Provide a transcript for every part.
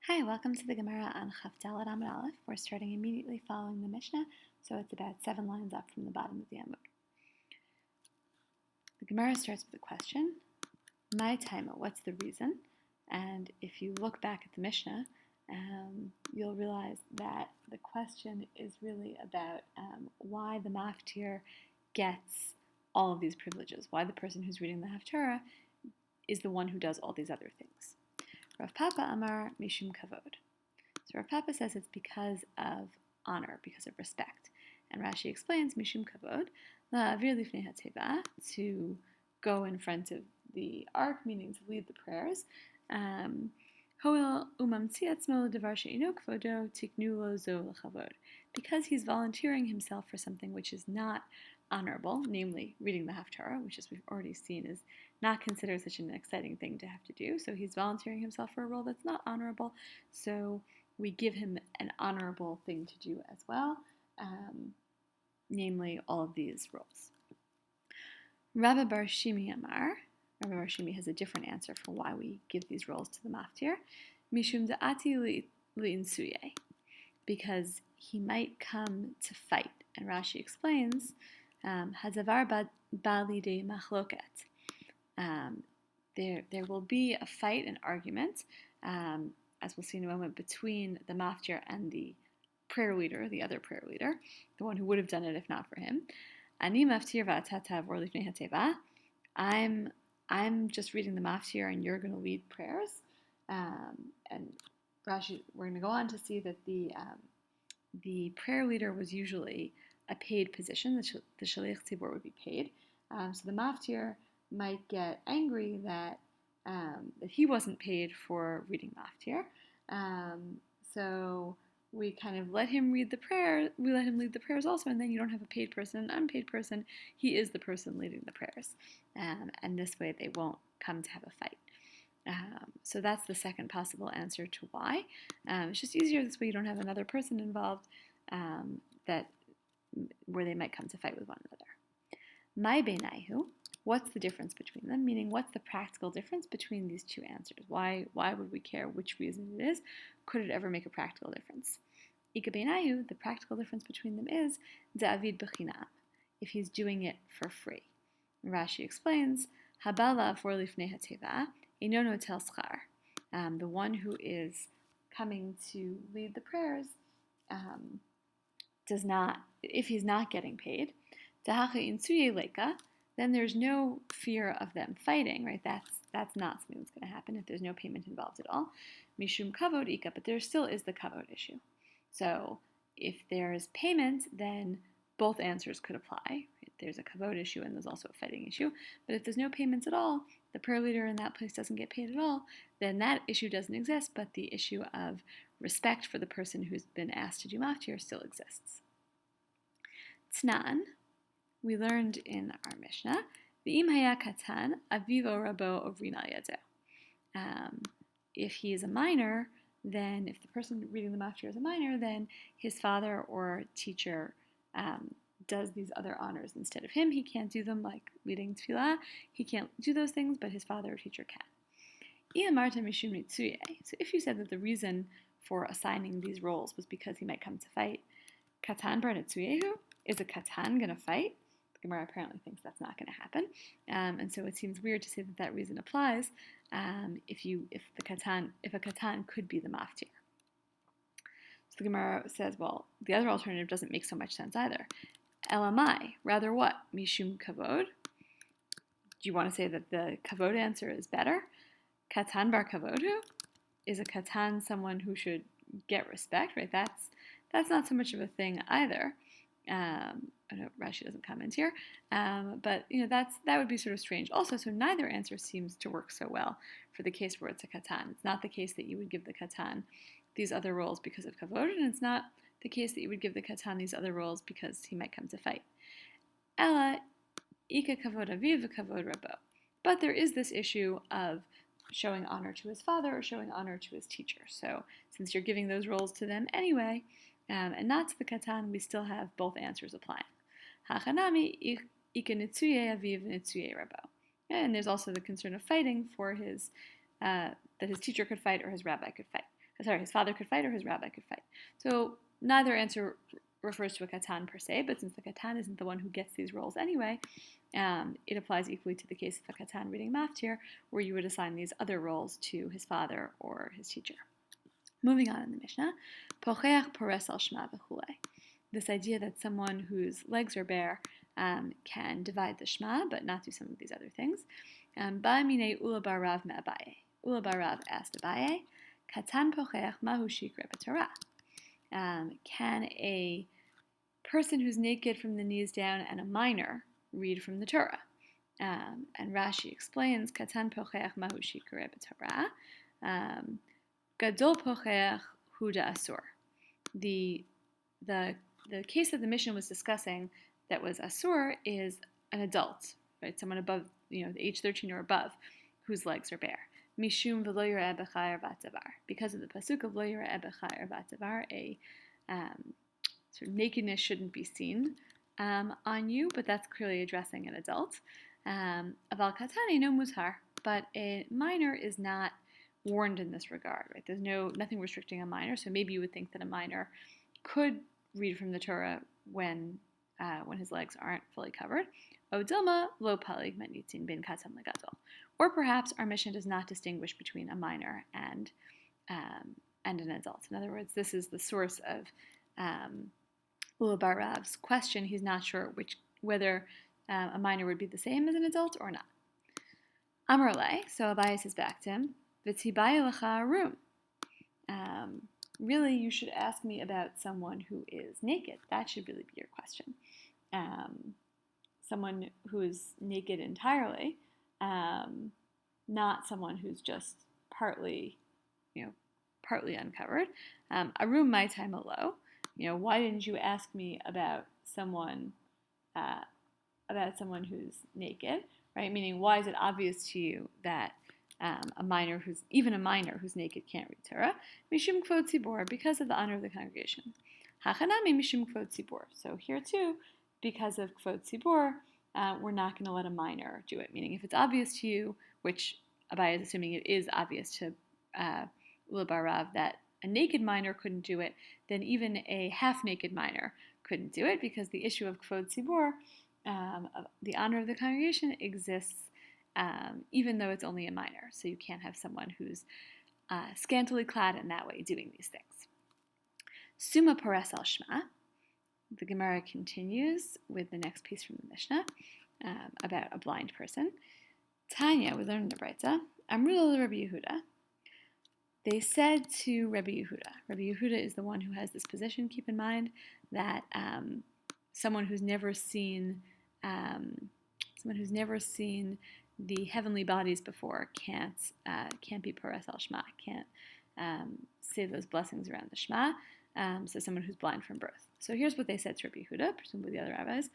Hi, welcome to the Gemara on Chaf Daled Amud Aleph. We're starting immediately following the Mishnah, so it's about 7 lines up from the bottom of the Amud. The Gemara starts with a question, My taima, what's the reason? And if you look back at the Mishnah, you'll realize that the question is really about why the maftir gets all of these privileges, why the person who's reading the Haftarah is the one who does all these other things. Rav Papa Amar Mishum Kavod. So Rav Papa says it's because of honor, because of respect. And Rashi explains Mishum Kavod, la'avir lifnei hateva, to go in front of the ark, meaning to lead the prayers. Hoil umamtzi atzmo ledavar she'ino kvodo tiknu lo zo l'chavod. Because he's volunteering himself for something which is not honorable, namely reading the Haftarah, which as we've already seen is not considered such an exciting thing to have to do. So he's volunteering himself for a role that's not honorable. So we give him an honorable thing to do as well, namely all of these roles. Rabbi Bar Shimi Amar. Rabbi Bar Shimi has a different answer for why we give these roles to the maftir. Mishum da'ati li'insuye. Because he might come to fight. And Rashi explains, Hazavar bali de machloket. There will be a fight, an argument, as we'll see in a moment, between the maftir and the prayer leader, the other prayer leader, the one who would have done it if not for him. Ani maftir va'ata tavor lifnei hateva. I'm just reading the maftir and you're going to lead prayers. And Rashi, we're going to go on to see that the prayer leader was usually a paid position. The shaliach tzibur would be paid. So the maftir might get angry that he wasn't paid for reading maftir. So we kind of let him read the prayer. We let him lead the prayers also, and then you don't have a paid person, an unpaid person. He is the person leading the prayers, and this way they won't come to have a fight. So that's the second possible answer to why. It's just easier this way. You don't have another person involved where they might come to fight with one another. My beinaihu. What's the difference between them? Meaning, what's the practical difference between these two answers? Why would we care which reason it is? Could it ever make a practical difference? Ika beinayu, the practical difference between them is da'avid b'chinam, if he's doing it for free. Rashi explains, habala for lifnei hateva, inono tel schar. The one who is coming to lead the prayers does not, if he's not getting paid, dahacha insuye leka, then there's no fear of them fighting, right? That's not something that's going to happen if there's no payment involved at all. Mishum kavod ika, but there still is the kavod issue. So if there's payment, then both answers could apply. Right? There's a kavod issue and there's also a fighting issue. But if there's no payments at all, the prayer leader in that place doesn't get paid at all, then that issue doesn't exist, but the issue of respect for the person who's been asked to do maftir still exists. T'nan, we learned in our Mishnah, V'im haya katan, avivo rabo ovrin al yado. If he is a minor, then if the person reading the maftir is a minor, then his father or teacher does these other honors instead of him. He can't do them, like leading tefillah. He can't do those things, but his father or teacher can. So if you said that the reason for assigning these roles was because he might come to fight, katan bar netzuyehu, is a katan going to fight? The Gemara apparently thinks that's not going to happen, and so it seems weird to say that reason applies if a katan could be the maftir. So the Gemara says, well, the other alternative doesn't make so much sense either. Elamai, rather what? Mishum kavod? Do you want to say that the kavod answer is better? Katan bar kavodu? Is a katan someone who should get respect, right? That's not so much of a thing either. I know Rashi doesn't comment here, but that would be sort of strange. Also, so neither answer seems to work so well for the case where it's a katan. It's not the case that you would give the katan these other roles because of kavod, and it's not the case that you would give the katan these other roles because he might come to fight. Ella ika kavod aviv kavod rabo. But there is this issue of showing honor to his father or showing honor to his teacher. So since you're giving those roles to them anyway, and not to the katan, we still have both answers applying. Hachanami ika nitzuye aviv nitzuye rabo. And there's also the concern of fighting for that his teacher could fight or his rabbi could fight. his father could fight or his rabbi could fight. So neither answer refers to a katan per se, but since the katan isn't the one who gets these roles anyway, it applies equally to the case of a katan reading maftir, where you would assign these other roles to his father or his teacher. Moving on in the Mishnah, pocheach pores al shma v'chulei. This idea that someone whose legs are bare can divide the shma, but not do some of these other things. Ba'amine ula barav me'abaye. Ula barav asked Abaye, katan pocheach mahu shikra b'torah. Can a person who's naked from the knees down and a minor read from the Torah? And Rashi explains, katan pocheach mahu shikra b'torah. Gadol pocheach huda asur. The case that the Mishnah was discussing that was asur is an adult, right? Someone above, the age 13 or above, whose legs are bare. Mishum v'lo yireh b'chai v'atzavar. Because of the pasuk of lo yireh b'chai v'atzavar, a sort of nakedness shouldn't be seen on you, but that's clearly addressing an adult. Aval katani no muzhar, but a minor is not warned in this regard, right? There's nothing restricting a minor, so maybe you would think that a minor could read from the Torah when his legs aren't fully covered. O dilma lo palig manitzin bin katan legadol. Or perhaps our Mishnah does not distinguish between a minor and an adult. In other words, this is the source of Ula bar Rav's question. He's not sure whether a minor would be the same as an adult or not. Amar le, so Abaye says back to him, v'tibay lecha room. Really, you should ask me about someone who is naked. That should really be your question. Someone who is naked entirely, not someone who's just partly uncovered. A room my time alone. Why didn't you ask me about someone who's naked, right? Meaning, why is it obvious to you that a minor who's naked can't read Torah? Mishum kvod tzibor, because of the honor of the congregation. Hachanami mishum kvod tzibor. So here too, because of kvod tzibor, we're not going to let a minor do it. Meaning, if it's obvious to you, which Abaye is assuming it is obvious to Ula bar Rav that a naked minor couldn't do it, then even a half-naked minor couldn't do it, because the issue of kvod tzibor, the honor of the congregation, exists even though it's only a minor. So you can't have someone who's scantily clad in that way doing these things. Suma pores al shma. The Gemara continues with the next piece from the Mishnah about a blind person. Tanya, we learned in the Breitza, Amrul Rabbi Yehuda. They said to Rabbi Yehuda. Rabbi Yehuda is the one who has this position. Keep in mind that someone who's never seen the heavenly bodies before can't be pores al shma, can't say those blessings around the shma. So someone who's blind from birth. So here's what they said to Rabbi Yehuda, presumably the other rabbis.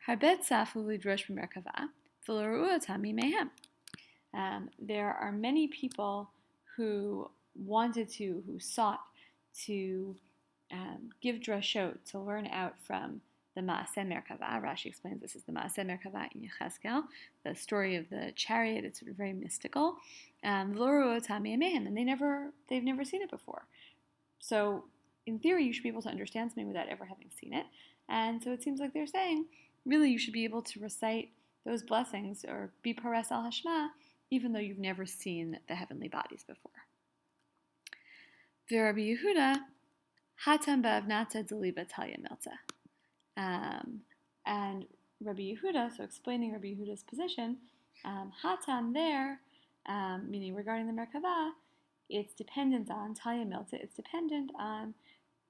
Harbet safu lidrosh b'merkava v'lo tami mehem. There are many people who sought to give drashot, to learn out from the Maaseh Merkava. Rashi explains this is the Maaseh Merkava in Yechezkel, the story of the chariot. It's sort of very mystical. And they've never seen it before. So in theory, you should be able to understand something without ever having seen it. And so it seems like they're saying, really, you should be able to recite those blessings or be pores al hashma, even though you've never seen the heavenly bodies before. Rabbi Yehuda, hatam ba'avnata deliba talya milta. And Rabbi Yehuda, so explaining Rabbi Yehuda's position, hatam there, meaning regarding the Merkava, it's dependent on talya milta. It's dependent on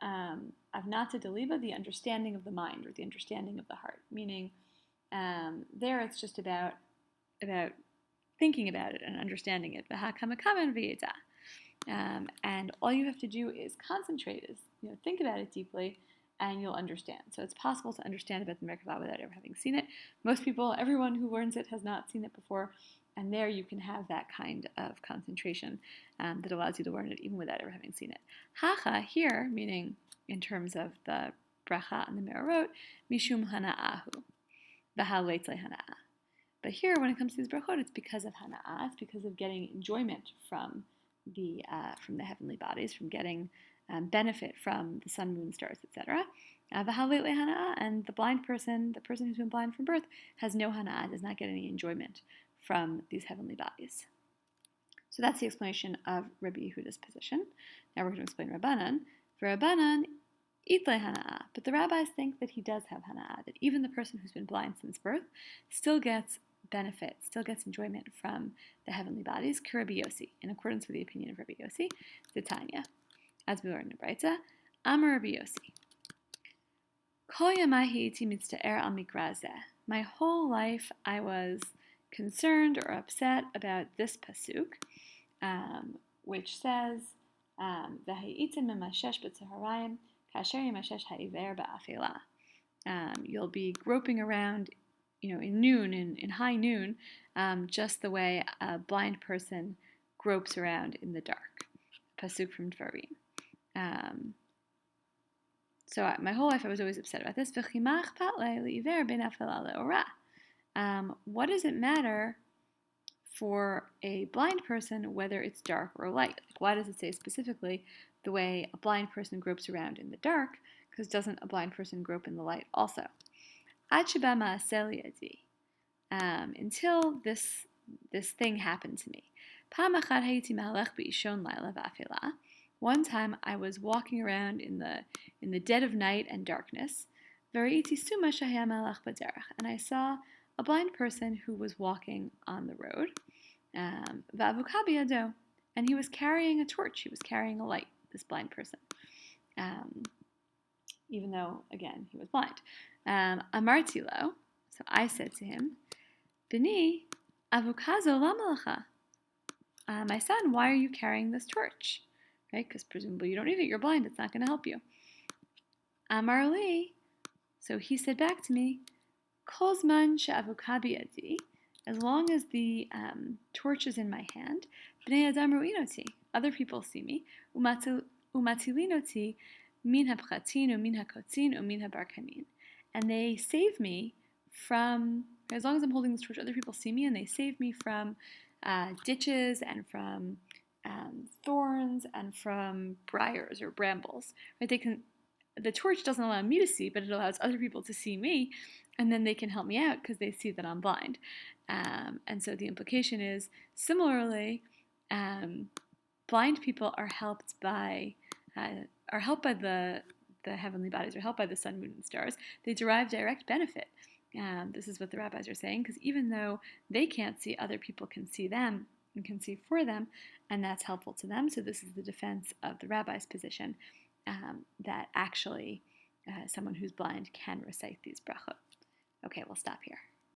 avnata deliba, the understanding of the mind or the understanding of the heart. Meaning, there it's just about thinking about it and understanding it. And all you have to do is concentrate, think about it deeply, and you'll understand. So it's possible to understand about the Merkava without ever having seen it. Most people, everyone who learns it has not seen it before, and there you can have that kind of concentration that allows you to learn it even without ever having seen it. Hacha, here, meaning in terms of the bracha and the merorot, mishum hana'ahu, v'ha leitzle hana'ah. But here, when it comes to these brachot, it's because of hana'ah, it's because of getting enjoyment from from the heavenly bodies, from getting benefit from the sun, moon, stars, etc. And the blind person, the person who's been blind from birth, has no hana'ah, does not get any enjoyment from these heavenly bodies. So that's the explanation of Rabbi Yehuda's position. Now we're going to explain Rabbanan. For Rabbanan, itle hana'ah, but the rabbis think that he does have hana'ah, that even the person who's been blind since birth still gets benefit, still gets enjoyment from the heavenly bodies, Rabbi Yossi, in accordance with the opinion of Rabbi Yossi, Titania. As we learned in Braita, Amar Rabbi Yossi. Kol yamai ha'iti mitzta'er al mikra zeh. My whole life I was concerned or upset about this pasuk, which says, "V'ha'itim memashesh b'tzaharayim kasher yimashesh ha'iver ba'afela." You'll be groping around, in noon, in high noon, just the way a blind person gropes around in the dark. Pasuk from Dvarim. So my whole life I was always upset about this. What does it matter for a blind person whether it's dark or light? Why does it say specifically the way a blind person gropes around in the dark? Because doesn't a blind person grope in the light also? Until this thing happened to me. One time I was walking around in the dead of night and darkness, and I saw a blind person who was walking on the road, and he was carrying a torch, he was carrying a light, this blind person, even though, again, he was blind. Amarti lo, so I said to him, Bini, avukazo lama lecha? My son, why are you carrying this torch? Right? Because presumably you don't need it. You're blind. It's not going to help you. Amar li. So he said back to me, Kol zman she'avuka bi'adi, as long as the torch is in my hand, b'nei adam ru'inoti, other people see me, umatilinoti min ha'pchatin u'min ha'kotzin u'min ha'barkanin, and they save me from, as long as I'm holding this torch, other people see me and they save me from ditches and from thorns and from briars or brambles. Right? The torch doesn't allow me to see, but it allows other people to see me, and then they can help me out because they see that I'm blind. And so the implication is, similarly, blind people are helped by the heavenly bodies, are helped by the sun, moon, and stars. They derive direct benefit. This is what the rabbis are saying, because even though they can't see, other people can see them and can see for them, and that's helpful to them. So this is the defense of the rabbi's position, that actually someone who's blind can recite these brachot. Okay, we'll stop here.